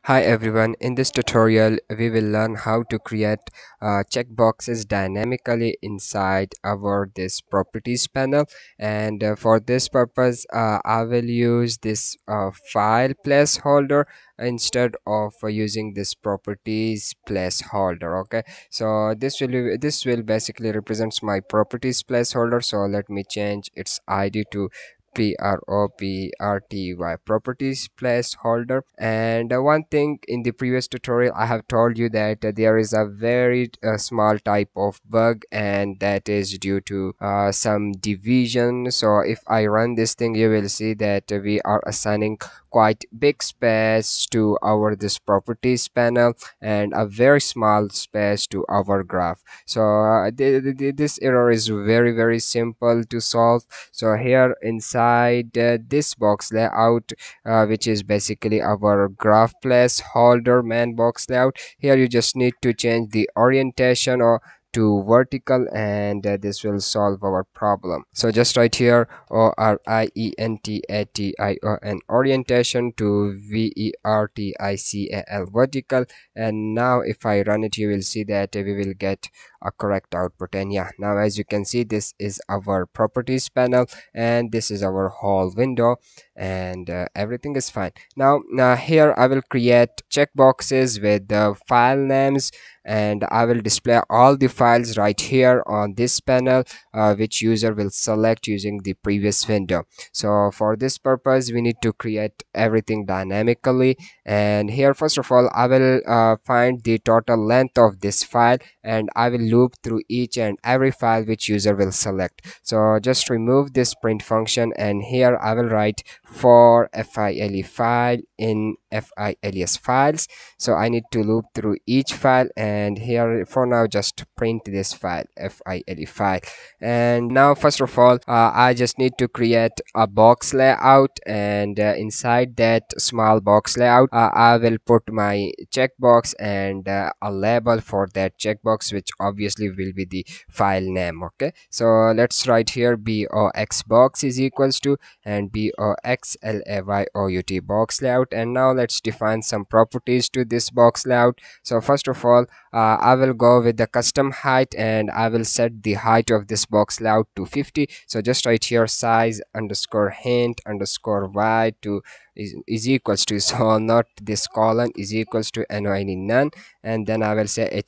Hi everyone, in this tutorial we will learn how to create checkboxes dynamically inside our this properties panel. And for this purpose I will use this file placeholder instead of using this properties placeholder. Okay, so this will basically represents my properties placeholder. So let me change its id to properties placeholder. And one thing, in the previous tutorial I have told you that there is a very small type of bug, and that is due to some division. So if I run this thing, you will see that we are assigning quite big space to our this properties panel and a very small space to our graph. So this error is very simple to solve. So here inside this box layout, which is basically our graph placeholder main box layout, here you just need to change the orientation or to vertical, and this will solve our problem. So just right here orientation orientation to vertical vertical. And now if I run it, you will see that we will get a correct output. And yeah, now as you can see, this is our properties panel and this is our whole window, and everything is fine. Now here I will create checkboxes with the file names, and I will display all the files right here on this panel, which user will select using the previous window. So for this purpose we need to create everything dynamically. And here first of all I will find the total length of this file, and I will loop through each and every file which user will select. So just remove this print function, and here I will write for file file in files files. So I need to loop through each file, and here for now just print this file file file. And now first of all I just need to create a box layout, and inside that small box layout I will put my checkbox and a label for that checkbox, which obviously will be the file name. Okay, so let's write here box box is equals to and boxlayout box layout. And now let's define some properties to this box layout. So first of all I will go with the custom height, and I will set the height of this box layout to 50. So just write here size underscore hint underscore y to is equals to, so not this colon, is equals to none. And then I will say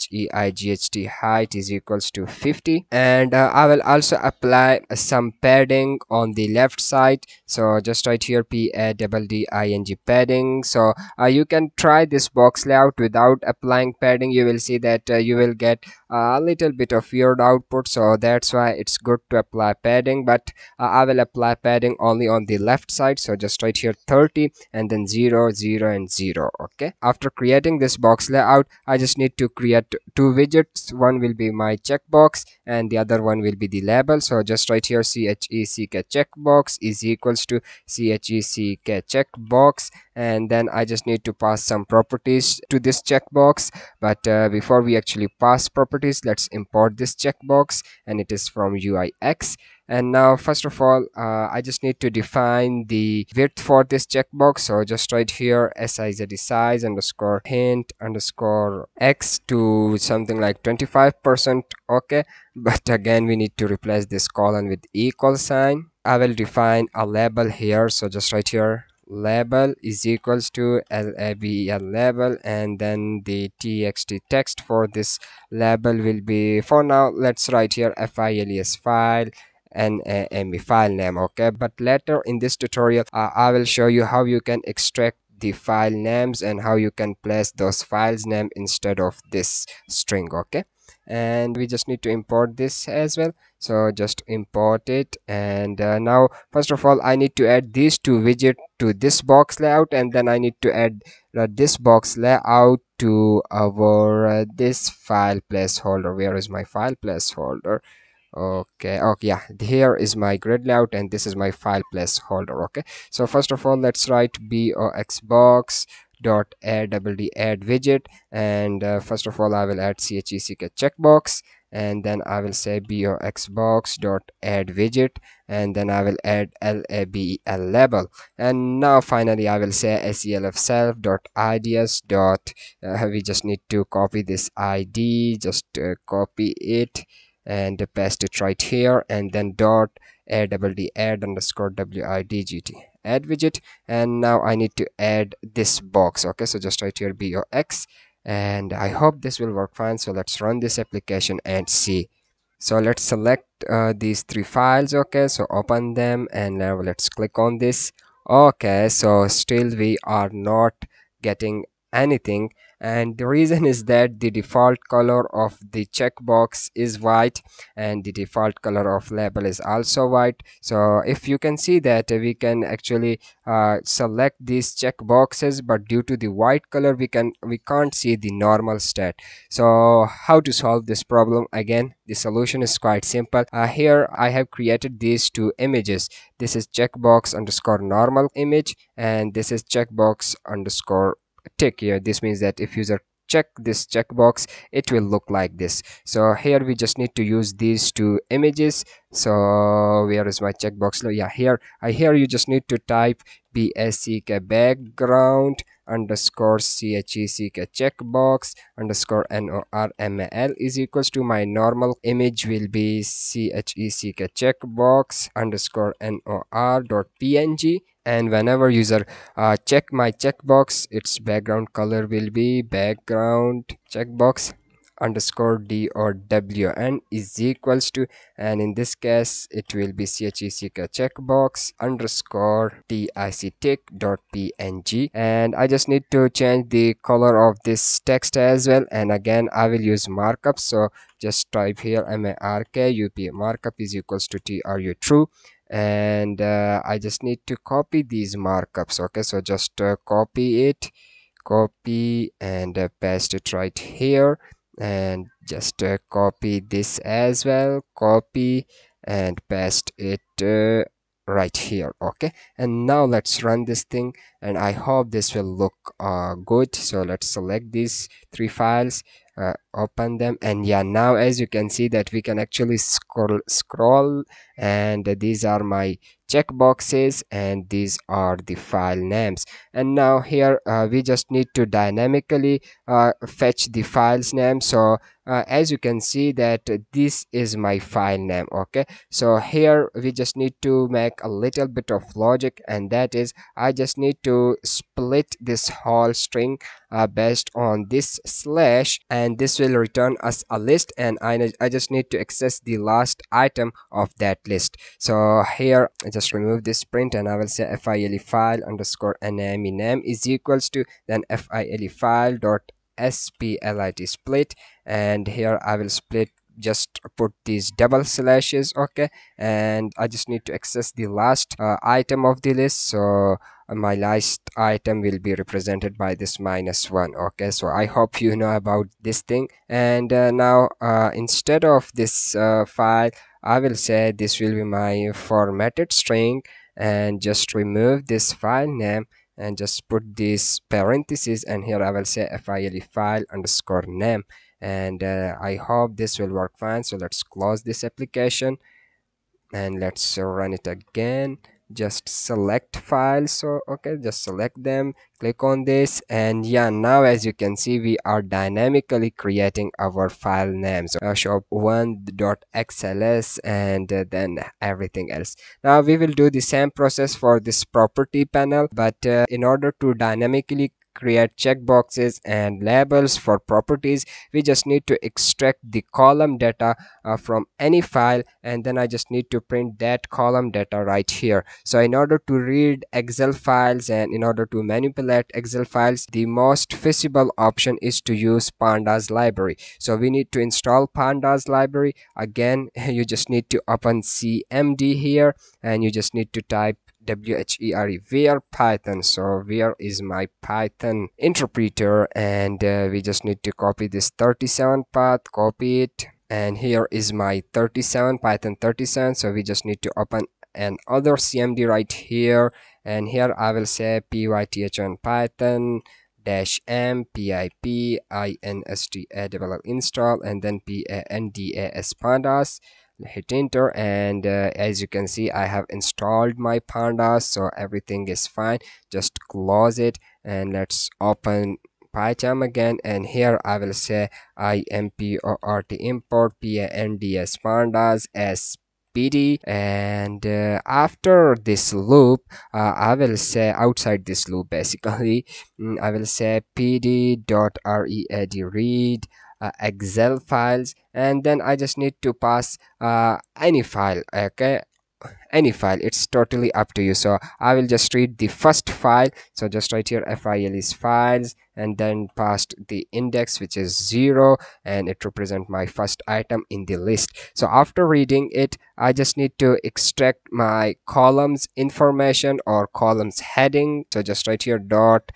height is equals to 50. And I will also apply some padding on the left side. So just write here padding padding. So you can try this box layout without applying padding. You will see that you will get a little bit of weird output, so that's why it's good to apply padding. But I will apply padding only on the left side. So just write here 30 and then 0 0 and 0. Okay, after creating this box layout I just need to create two widgets. One will be my checkbox and the other one will be the label. So just write here check checkbox is equals to check checkbox, and then I just need to pass some properties to this checkbox. But before we actually pass properties, let's import this checkbox, and it is from UIX. And now first of all I just need to define the width for this checkbox. So just write here size underscore hint underscore x to something like 25%. Okay, but again we need to replace this colon with equal sign. I will define a label here. So just write here label is equals to label, and then the txt text for this label will be, for now let's write here file and a file name. Okay, but later in this tutorial I will show you how you can extract the file names and how you can place those files name instead of this string. Okay, and we just need to import this as well. So just import it. And now first of all I need to add these two widgets to this box layout, and then I need to add this box layout to our this file placeholder. Where is my file placeholder? Okay, yeah, here is my grid layout and this is my file placeholder. Okay, so first of all let's write boxbox add widget. And first of all I will add check checkbox, and then I will say boxbox dot add widget, and then I will add label label. And now finally I will say self self dot ids dot we just need to copy this id, just copy it and paste it right here, and then dot add underscore widget add widget. And now I need to add this box. Okay, so just write here box, and I hope this will work fine. So let's run this application and see. So let's select these three files. Okay, so open them, and now let's click on this. Okay, so still we are not getting anything, and the reason is that the default color of the checkbox is white, and the default color of label is also white. So if you can see that we can actually select these checkboxes, but due to the white color we can't see the normal stat. So how to solve this problem? Again, the solution is quite simple. Here I have created these two images. This is checkbox underscore normal image, and this is checkbox underscore tick. Here this means that if user check this checkbox, it will look like this. So here we just need to use these two images. So where is my checkbox? Yeah, here you just need to type bsck background underscore check checkbox underscore normal is equals to my normal image will be check checkbox underscore nor dot png. And whenever user check my checkbox, its background color will be background checkbox underscore d or wn is equals to, and in this case it will be check checkbox underscore tick dot png. And I just need to change the color of this text as well, and again I will use markup. So just type here markup markup is equals to tru true, and I just need to copy these markups. Okay, so just copy and paste it right here, and just copy this as well, copy and paste it right here. Okay, and now let's run this thing, and I hope this will look good. So let's select these three files, open them, and yeah, now as you can see that we can actually scroll, and these are my checkboxes and these are the file names. And now here we just need to dynamically fetch the file's name. So as you can see that this is my file name. Okay, so here we just need to make a little bit of logic, and that is I just need to split this whole string based on this slash, and this will return us a list, and I just need to access the last item of that list. So here I just remove this print, and I will say file underscore name is equals to then file dot split split, and here I will split, just put these double slashes. Okay, and I just need to access the last item of the list. So my last item will be represented by this -1. Okay, so I hope you know about this thing. And now instead of this file, I will say this will be my formatted string, and just remove this file name and just put this parenthesis, and here I will say file underscore name. And I hope this will work fine. So let's close this application and let's run it again. Just select files. So okay, just select them, click on this, and yeah, now as you can see we are dynamically creating our file names, shop1.xls, and then everything else. Now we will do the same process for this property panel, but in order to dynamically create checkboxes and labels for properties, we just need to extract the column data from any file, and then I just need to print that column data right here. So in order to read Excel files and in order to manipulate Excel files, the most feasible option is to use Pandas library. So we need to install Pandas library. Again, you just need to open cmd here, and you just need to type where Python. So where is my Python interpreter, and we just need to copy this 37 path, copy it, and here is my 37 Python 37. So we just need to open another cmd right here, and here I will say python -m pip install install, and then pandas pandas. Hit enter, and as you can see, I have installed my pandas, so everything is fine. Just close it, and let's open Python again, and here I will say import import pandas pandas as pd, and after this loop, I will say outside this loop basically, I will say pd.read excel files, and then I just need to pass any file. Okay, any file, it's totally up to you. So I will just read the first file, so just write here file is files, and then past the index, which is 0, and it represents my first item in the list. So after reading it, I just need to extract my columns information or columns heading. So just write here dot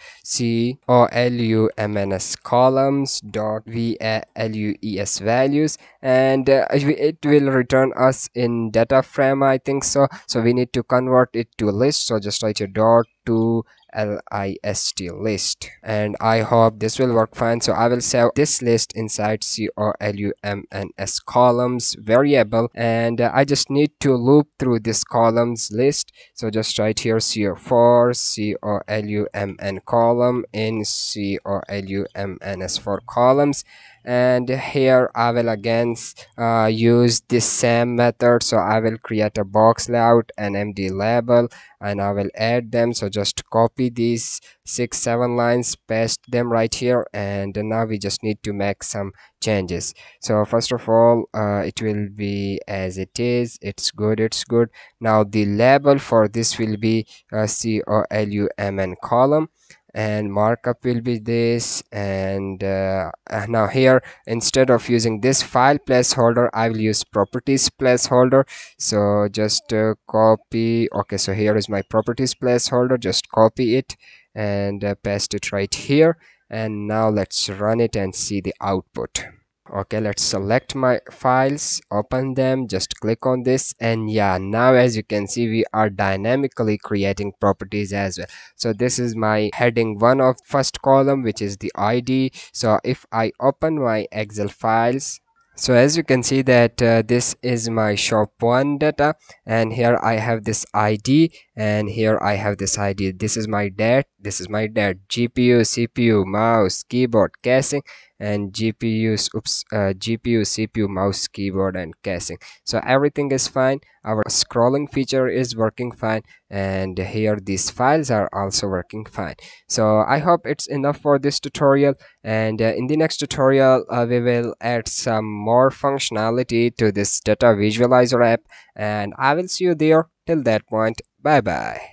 columns columns dot values values, and it will return us in data frame, I think so. So we need to convert it to list, so just write your dot to list list, and I hope this will work fine. So I will save this list inside columns columns variable, and I just need to loop through this columns list. So just write here for column in columns for columns, and here I will again use this same method. So I will create a box layout and empty label, and I will add them. So just copy these 6-7 lines, paste them right here, and now we just need to make some changes. So first of all, it will be as it is. It's good, it's good. Now the label for this will be column, and markup will be this, and now here, instead of using this file placeholder, I will use properties placeholder. So just copy. Okay, so here is my properties placeholder, just copy it and paste it right here, and now let's run it and see the output. Okay, let's select my files, open them, just click on this, and yeah, now as you can see, we are dynamically creating properties as well. So this is my heading 1 of first column, which is the id. So if I open my excel files, so as you can see that this is my shop 1 data, and here I have this id, and here I have this id. This is my date, this is my date, gpu, cpu, mouse, keyboard, casing, and gpu, cpu, mouse, keyboard, and casing. So everything is fine. Our scrolling feature is working fine, and here these files are also working fine. So I hope it's enough for this tutorial, and in the next tutorial we will add some more functionality to this data visualizer app, and I will see you there. Till that point, bye bye.